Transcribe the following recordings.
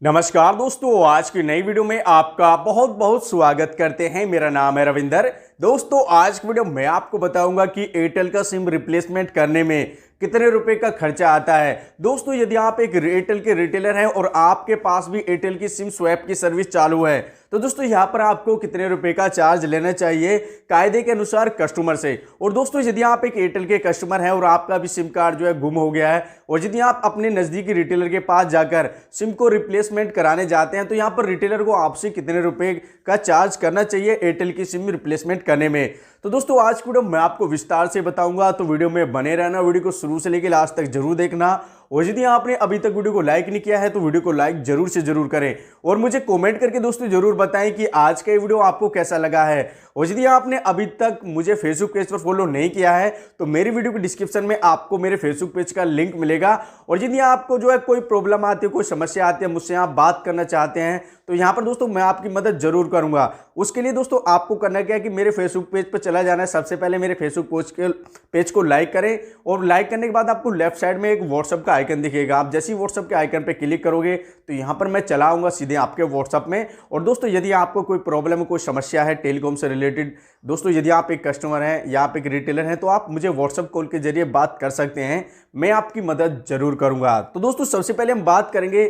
नमस्कार दोस्तों, आज की नई वीडियो में आपका बहुत बहुत स्वागत करते हैं। मेरा नाम है रविंदर। दोस्तों, आज की वीडियो में आपको बताऊंगा कि एयरटेल का सिम रिप्लेसमेंट करने में कितने रुपए का खर्चा आता है। दोस्तों, यदि आप एक एयरटेल के रिटेलर हैं और आपके पास भी एयरटेल की सिम स्वैप की सर्विस चालू है तो दोस्तों यहां पर आपको कितने रुपए का चार्ज लेना चाहिए कायदे के अनुसार कस्टमर से। और दोस्तों, यदि आप एक एयरटेल के कस्टमर हैं और आपका भी सिम कार्ड जो है गुम हो गया है और यदि आप अपने नजदीकी रिटेलर के पास जाकर सिम को रिप्लेसमेंट कराने जाते हैं तो यहां पर रिटेलर को आपसे कितने रुपए का चार्ज करना चाहिए एयरटेल की सिम रिप्लेसमेंट करने में। तो दोस्तों, आज की वीडियो मैं आपको विस्तार से बताऊंगा, तो वीडियो में बने रहना, वीडियो को शुरू से लेकर लास्ट तक जरूर देखना। और यदि आपने अभी तक वीडियो को लाइक नहीं किया है तो वीडियो को लाइक जरूर से जरूर करें और मुझे कमेंट करके दोस्तों जरूर बताएं कि आज का ये वीडियो आपको कैसा लगा है। और यदि आपने अभी तक मुझे फेसबुक पेज पर फॉलो नहीं किया है तो मेरी वीडियो के डिस्क्रिप्शन में आपको मेरे फेसबुक पेज का लिंक मिलेगा। और यदि आपको जो है कोई प्रॉब्लम आती है, कोई समस्या आती है, मुझसे आप बात करना चाहते हैं तो यहाँ पर दोस्तों मैं आपकी मदद जरूर करूंगा। उसके लिए दोस्तों आपको करना क्या है कि मेरे फेसबुक पेज पर चला जाना है। सबसे पहले मेरे फेसबुक पेज को लाइक करें और लाइक करने के बाद आपको लेफ्ट साइड में एक व्हाट्सएप का आइकन दिखेगा। आप जैसे ही व्हाट्सएप के आइकन पे क्लिक करोगे तो यहाँ पर मैं चला आऊंगा सीधे आपके व्हाट्सएप में। और दोस्तों, यदि आपको कोई प्रॉब्लम, कोई समस्या है टेलीकॉम से रिलेटेड, दोस्तों यदि आप एक कस्टमर हैं या आप एक रिटेलर हैं तो आप मुझे व्हाट्सएप कॉल के जरिए बात कर सकते हैं, मैं आपकी मदद जरूर करूंगा। तो दोस्तों, सबसे पहले हम बात करेंगे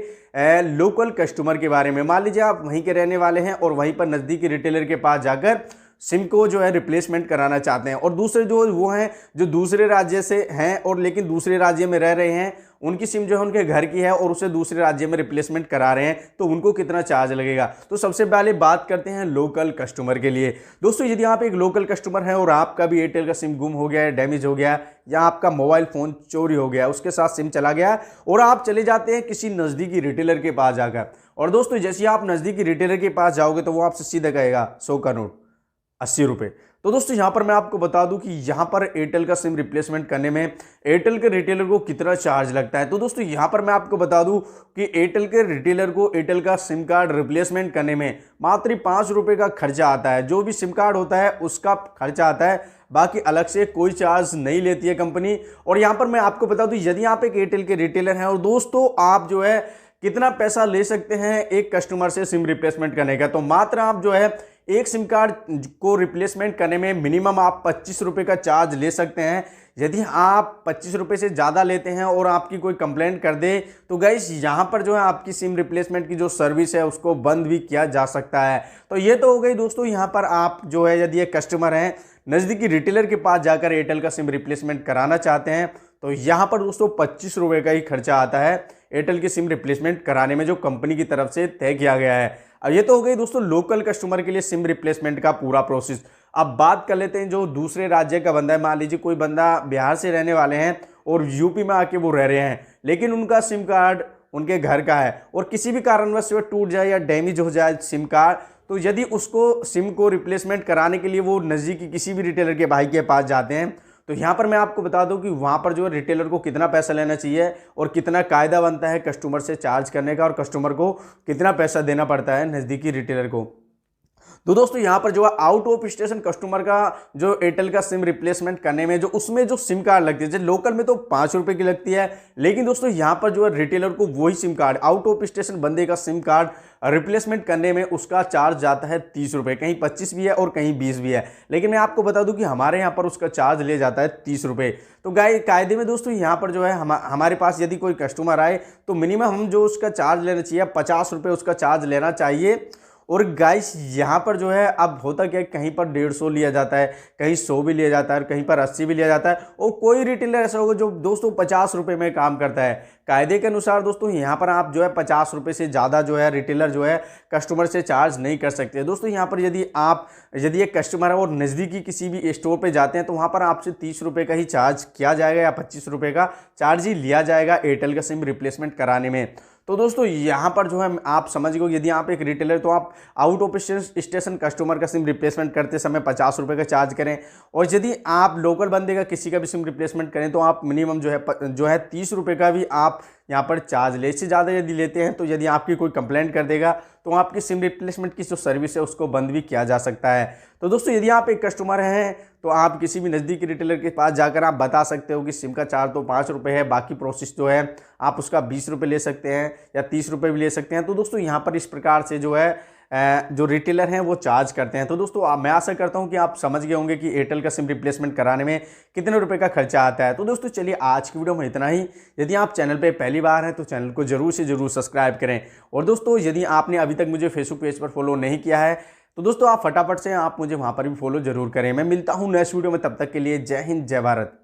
लोकल कस्टमर के बारे में। मान लीजिए आप वहीं के रहने वाले हैं और वहीं पर नज़दीकी रिटेलर के पास जाकर सिम को जो है रिप्लेसमेंट कराना चाहते हैं। और दूसरे जो वो हैं जो दूसरे राज्य से हैं और लेकिन दूसरे राज्य में रह रहे हैं, उनकी सिम जो है उनके घर की है और उसे दूसरे राज्य में रिप्लेसमेंट करा रहे हैं, तो उनको कितना चार्ज लगेगा। तो सबसे पहले बात करते हैं लोकल कस्टमर के लिए। दोस्तों, यदि आप एक लोकल कस्टमर हैं और आपका भी एयरटेल का सिम गुम हो गया है, डैमेज हो गया या आपका मोबाइल फ़ोन चोरी हो गया, उसके साथ सिम चला गया और आप चले जाते हैं किसी नज़दीकी रिटेलर के पास जाकर। और दोस्तों, जैसे आप नज़दीकी रिटेलर के पास जाओगे तो वो आपसे सीधा कहेगा 100 का नोट 80 रुपये। तो दोस्तों, यहां पर मैं आपको बता दूं कि यहां पर एयरटेल का सिम रिप्लेसमेंट करने में एयरटेल के रिटेलर को कितना चार्ज लगता है। तो दोस्तों, यहां पर मैं आपको बता दूं कि एयरटेल के रिटेलर को एयरटेल का सिम कार्ड रिप्लेसमेंट करने में मात्र 5 रुपये का खर्चा आता है। जो भी सिम कार्ड होता है उसका खर्चा आता है, बाकी अलग से कोई चार्ज नहीं लेती है कंपनी। और यहां पर मैं आपको बता दूं, यदि आप एक एयरटेल के रिटेलर हैं और दोस्तों आप जो है कितना पैसा ले सकते हैं एक कस्टमर से सिम रिप्लेसमेंट करने का, तो मात्र आप जो है एक सिम कार्ड को रिप्लेसमेंट करने में मिनिमम आप 25 रुपये का चार्ज ले सकते हैं। यदि आप 25 रुपये से ज़्यादा लेते हैं और आपकी कोई कंप्लेंट कर दे तो गाइस यहाँ पर जो है आपकी सिम रिप्लेसमेंट की जो सर्विस है उसको बंद भी किया जा सकता है। तो ये तो हो गई दोस्तों, यहाँ पर आप जो है यदि एक कस्टमर हैं नज़दीकी रिटेलर के पास जाकर एयरटेल का सिम रिप्लेसमेंट कराना चाहते हैं तो यहाँ पर दोस्तों 25 रुपये का ही खर्चा आता है एयरटेल की सिम रिप्लेसमेंट कराने में, जो कंपनी की तरफ से तय किया गया है। अब ये तो हो गई दोस्तों लोकल कस्टमर के लिए सिम रिप्लेसमेंट का पूरा प्रोसेस। अब बात कर लेते हैं जो दूसरे राज्य का बंदा है। मान लीजिए कोई बंदा बिहार से रहने वाले हैं और यूपी में आके वो रह रहे हैं, लेकिन उनका सिम कार्ड उनके घर का है और किसी भी कारणवश से टूट जाए या डैमेज हो जाए सिम कार्ड, तो यदि उसको सिम को रिप्लेसमेंट कराने के लिए वो नज़दीकी किसी भी रिटेलर के भाई के पास जाते हैं तो यहाँ पर मैं आपको बता दूं कि वहाँ पर जो है रिटेलर को कितना पैसा लेना चाहिए और कितना कायदा बनता है कस्टमर से चार्ज करने का और कस्टमर को कितना पैसा देना पड़ता है नज़दीकी रिटेलर को। तो दोस्तों, यहाँ पर जो है आउट ऑफ स्टेशन कस्टमर का जो एयरटेल का सिम रिप्लेसमेंट करने में जो उसमें जो सिम कार्ड लगती है, जैसे लोकल में तो 5 रुपये की लगती है, लेकिन दोस्तों यहाँ पर जो है रिटेलर को वही SIM card out of station बंदे का सिम कार्ड रिप्लेसमेंट करने में उसका चार्ज जाता है 30 रुपये। कहीं 25 भी है और कहीं 20 भी है, लेकिन मैं आपको बता दूं कि हमारे यहाँ पर उसका चार्ज ले जाता है 30 रुपये। तो कायदे में दोस्तों यहाँ पर जो है हमारे पास यदि कोई कस्टमर आए तो मिनिमम हम जो उसका चार्ज लेना चाहिए 50 रुपये उसका चार्ज लेना चाहिए। और गाइस यहाँ पर जो है अब होता क्या है, कहीं पर 150 लिया जाता है, कहीं 100 भी लिया जाता है और कहीं पर 80 भी लिया जाता है और कोई रिटेलर ऐसा होगा जो दोस्तों 50 रुपये में काम करता है। कायदे के अनुसार दोस्तों यहाँ पर आप जो है 50 रुपये से ज़्यादा जो है रिटेलर जो है कस्टमर से चार्ज नहीं कर सकते। दोस्तों, यहाँ पर यदि एक कस्टमर है और नज़दीकी किसी भी स्टोर पे जाते हैं तो वहाँ पर आपसे 30 रुपये का ही चार्ज किया जाएगा या 25 रुपये का चार्ज ही लिया जाएगा एयरटेल का सिम रिप्लेसमेंट कराने में। तो दोस्तों, यहाँ पर जो है आप समझ गए, यदि आप एक रिटेलर तो आप आउट ऑफ स्टेशन कस्टमर का सिम रिप्लेसमेंट करते समय 50 रुपये का चार्ज करें और यदि आप लोकल बंदे का किसी का भी सिम रिप्लेसमेंट करें तो आप मिनिमम जो है 30 रुपये का भी आप यहाँ पर चार्ज ले। इससे ज़्यादा यदि लेते हैं तो यदि आपकी कोई कंप्लेंट कर देगा तो आपकी सिम रिप्लेसमेंट की जो सर्विस है उसको बंद भी किया जा सकता है। तो दोस्तों यदि आप एक कस्टमर हैं तो आप किसी भी नज़दीकी रिटेलर के पास जाकर आप बता सकते हो कि सिम का चार्ज तो 5 रुपये है, बाकी प्रोसेस जो है आप उसका 20 रुपये ले सकते हैं या 30 रुपये भी ले सकते हैं। तो दोस्तों यहाँ पर इस प्रकार से जो है जो रिटेलर हैं वो चार्ज करते हैं। तो दोस्तों मैं आशा करता हूं कि आप समझ गए होंगे कि एयरटेल का सिम रिप्लेसमेंट कराने में कितने रुपए का खर्चा आता है। तो दोस्तों चलिए आज की वीडियो में इतना ही। यदि आप चैनल पे पहली बार हैं तो चैनल को जरूर से जरूर सब्सक्राइब करें। और दोस्तों यदि आपने अभी तक मुझे फेसबुक पेज पर फॉलो नहीं किया है तो दोस्तों आप फटाफट से आप मुझे वहां पर भी फॉलो जरूर करें। मैं मिलता हूँ नेक्स्ट वीडियो में, तब तक के लिए जय हिंद जय भारत।